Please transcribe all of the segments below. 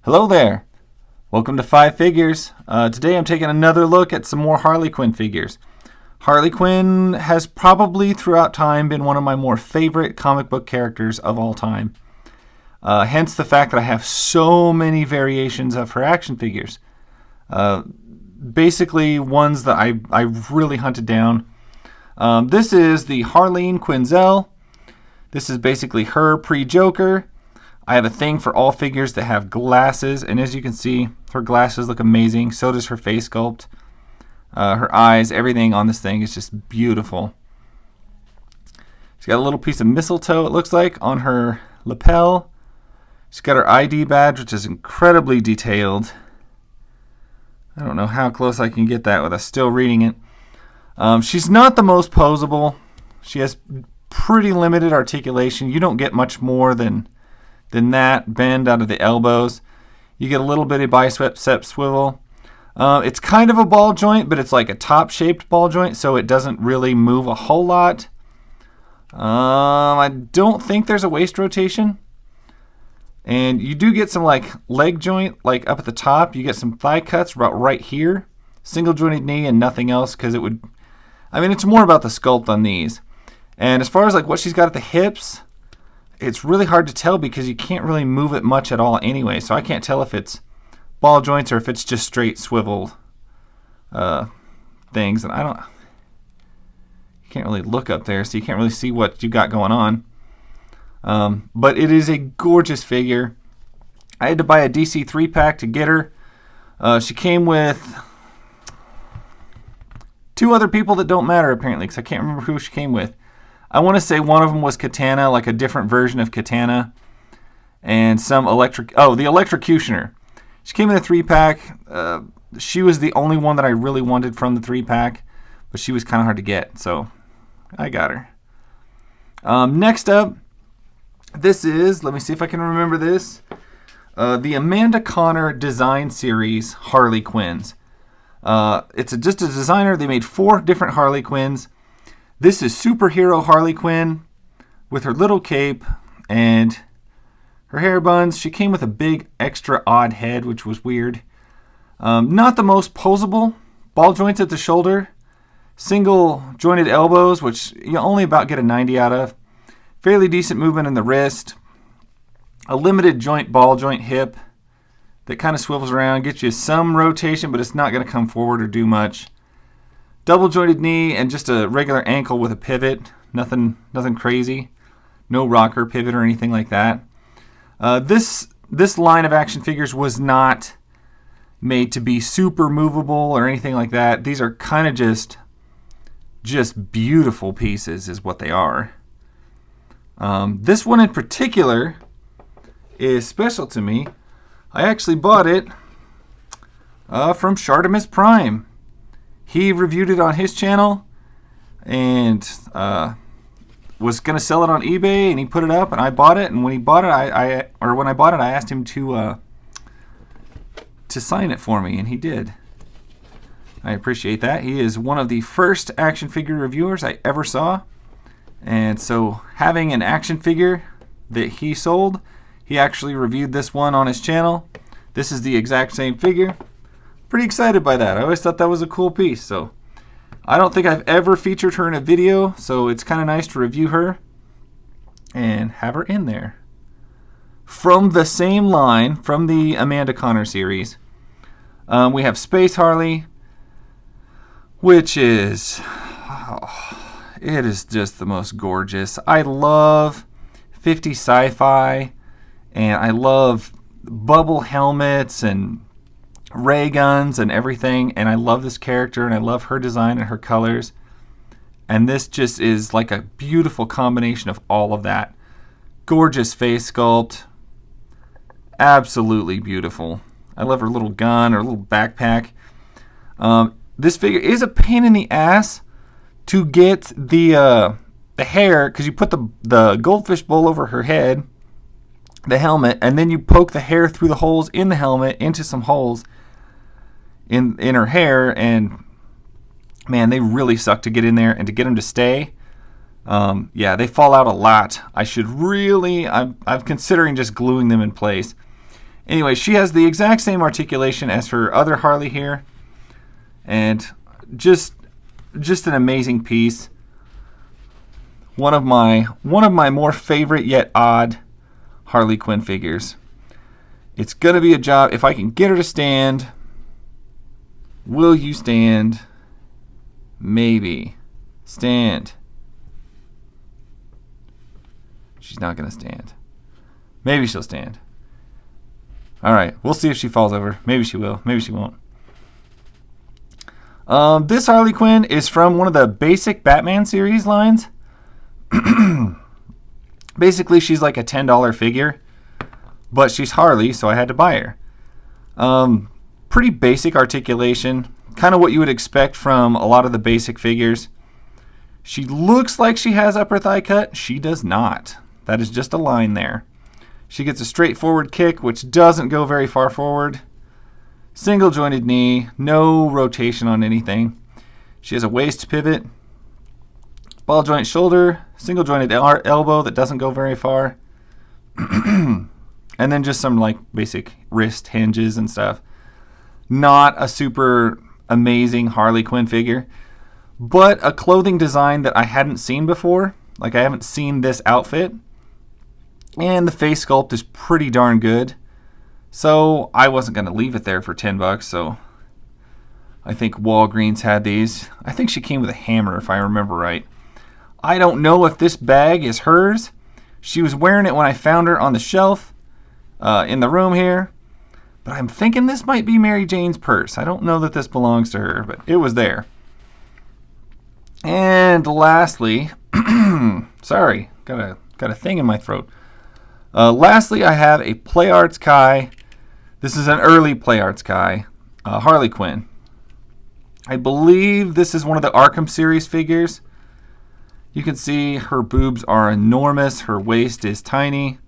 Hello there. Welcome to Five Figures. Today I'm taking another look at some more Harley Quinn figures. Harley Quinn has probably throughout time been one of my more favorite comic book characters of all time. Hence the fact that I have so many variations of her action figures. Basically ones that I really hunted down. This is the Harley Quinzel. This is basically her pre-Joker. I have a thing for all figures that have glasses, and as you can see, her glasses look amazing. So does her face sculpt. Her eyes, everything on this thing is just beautiful. She's got a little piece of mistletoe, it looks like, on her lapel. She's got her ID badge, which is incredibly detailed. I don't know how close I can get that with us still reading it. She's not the most posable. She has pretty limited articulation. You don't get much more than that bend out of the elbows. You get a little bit of bicep swivel. It's kind of a ball joint, but it's like a top-shaped ball joint, so it doesn't really move a whole lot. I don't think there's a waist rotation. And you do get some like leg joint, like up at the top. You get some thigh cuts about right here. Single jointed knee and nothing else, because it's more about the sculpt on these. And as far as like what she's got at the hips, it's really hard to tell because you can't really move it much at all anyway. So I can't tell if it's ball joints or if it's just straight swivel things. And you can't really look up there, so you can't really see what you got going on. But it is a gorgeous figure. I had to buy a DC 3-pack to get her. She came with two other people that don't matter apparently, because I can't remember who she came with. I want to say one of them was Katana, like a different version of Katana, and some the Electrocutioner. She came in a 3-pack. She was the only one that I really wanted from the 3-pack, but she was kind of hard to get, so I got her. Next up, this is, let me see if I can remember this, the Amanda Conner Design Series Harley Quinns. It's just a designer. They made 4 different Harley Quinns. This is superhero Harley Quinn with her little cape and her hair buns. She came with a big extra odd head, which was weird. Not the most posable. Ball joints at the shoulder. Single jointed elbows, which you only about get a 90 out of. Fairly decent movement in the wrist. A limited joint ball joint hip that kind of swivels around. Gets you some rotation, but it's not going to come forward or do much. Double jointed knee and just a regular ankle with a pivot. Nothing crazy. No rocker pivot or anything like that. This line of action figures was not made to be super movable or anything like that. These are kind of just beautiful pieces is what they are. This one in particular is special to me. I actually bought it from Shartimus Prime. He reviewed it on his channel and was going to sell it on eBay, and he put it up, and I bought it. And when he bought it, when I bought it, I asked him to sign it for me, and he did. I appreciate that. He is one of the first action figure reviewers I ever saw, and so having an action figure that he sold, he actually reviewed this one on his channel. This is the exact same figure. Pretty excited by that. I always thought that was a cool piece. So I don't think I've ever featured her in a video, so it's kind of nice to review her and have her in there. From the same line, from the Amanda Conner series, we have Space Harley, which is, it is just the most gorgeous. I love 50s sci-fi, and I love bubble helmets and ray guns and everything, and I love this character, and I love her design and her colors, and this just is like a beautiful combination of all of that. Gorgeous face sculpt, absolutely beautiful. I love her little gun or little backpack. This figure is a pain in the ass to get the hair, because you put the goldfish bowl over her head, the helmet, and then you poke the hair through the holes in the helmet into some holes in her hair, and man, they really suck to get in there and to get them to stay. They fall out a lot. I'm considering just gluing them in place. Anyway, she has the exact same articulation as her other Harley here. And just an amazing piece. One of my more favorite yet odd Harley Quinn figures. It's going to be a job. If I can get her to stand, will you stand? Maybe. Stand. She's not going to stand. Maybe she'll stand. All right, we'll see if she falls over. Maybe she will. Maybe she won't. This Harley Quinn is from one of the basic Batman series lines. Basically, she's like a $10 figure, but she's Harley, so I had to buy her. Pretty basic articulation, kind of what you would expect from a lot of the basic figures. She looks like she has upper thigh cut. She does not. That is just a line there. She gets a straightforward kick, which doesn't go very far forward. Single jointed knee, no rotation on anything. She has a waist pivot, ball joint shoulder, single jointed elbow that doesn't go very far, and then just some like basic wrist hinges and stuff. Not a super amazing Harley Quinn figure, but a clothing design that I hadn't seen before. Like, I haven't seen this outfit, and the face sculpt is pretty darn good. So I wasn't going to leave it there for $10, so I think Walgreens had these. I think she came with a hammer, if I remember right. I don't know if this bag is hers. She was wearing it when I found her on the shelf in the room here. But I'm thinking this might be Mary Jane's purse. I don't know that this belongs to her, but it was there. And lastly, sorry, got a thing in my throat. Lastly, I have a Play Arts Kai. This is an early Play Arts Kai, Harley Quinn. I believe this is one of the Arkham series figures. You can see her boobs are enormous. Her waist is tiny.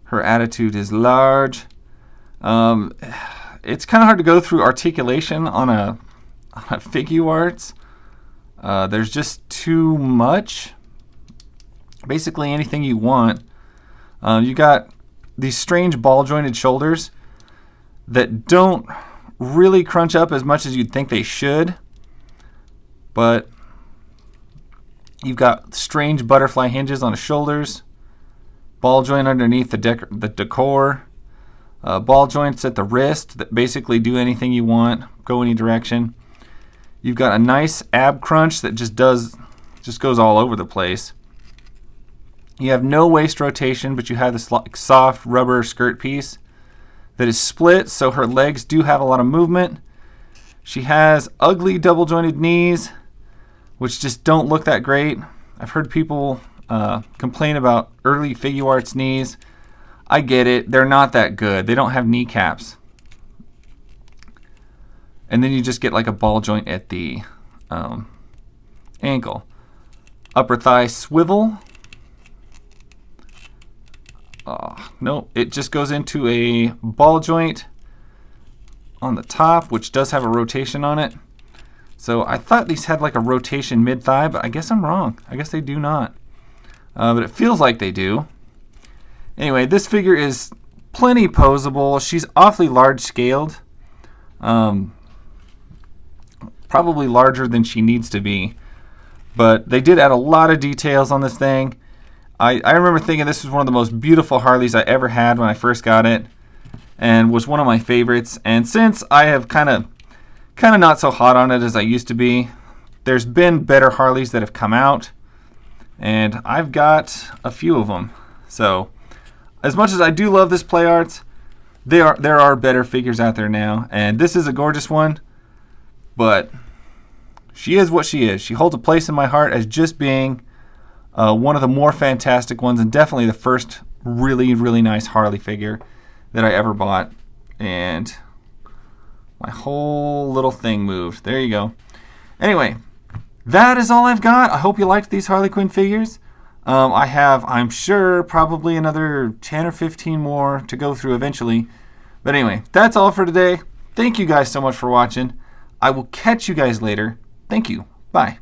Her attitude is large. It's kind of hard to go through articulation on a figure arts. There's just too much. Basically anything you want. You got these strange ball jointed shoulders that don't really crunch up as much as you'd think they should, but you've got strange butterfly hinges on the shoulders, ball joint underneath the decor, ball joints at the wrist that basically do anything you want, go any direction. You've got a nice ab crunch that just goes all over the place. You have no waist rotation, but you have this soft rubber skirt piece that is split, so her legs do have a lot of movement. She has ugly double jointed knees, which just don't look that great. I've heard people complain about early figure arts knees. I get it. They're not that good. They don't have kneecaps. And then you just get like a ball joint at the ankle. Upper thigh swivel. No, it just goes into a ball joint on the top, which does have a rotation on it. So I thought these had like a rotation mid-thigh, but I guess I'm wrong. I guess they do not. But it feels like they do. Anyway, this figure is plenty posable. She's awfully large-scaled. Probably larger than she needs to be. But they did add a lot of details on this thing. I remember thinking this was one of the most beautiful Harleys I ever had when I first got it, and was one of my favorites. And since I have kind of not so hot on it as I used to be, there's been better Harleys that have come out, and I've got a few of them. So as much as I do love this Play Arts, there are better figures out there now, and this is a gorgeous one, but she is what she is. She holds a place in my heart as just being one of the more fantastic ones, and definitely the first really, really nice Harley figure that I ever bought. And my whole little thing moved. There you go. Anyway, that is all I've got. I hope you liked these Harley Quinn figures. I have, I'm sure, probably another 10 or 15 more to go through eventually. But anyway, that's all for today. Thank you guys so much for watching. I will catch you guys later. Thank you. Bye.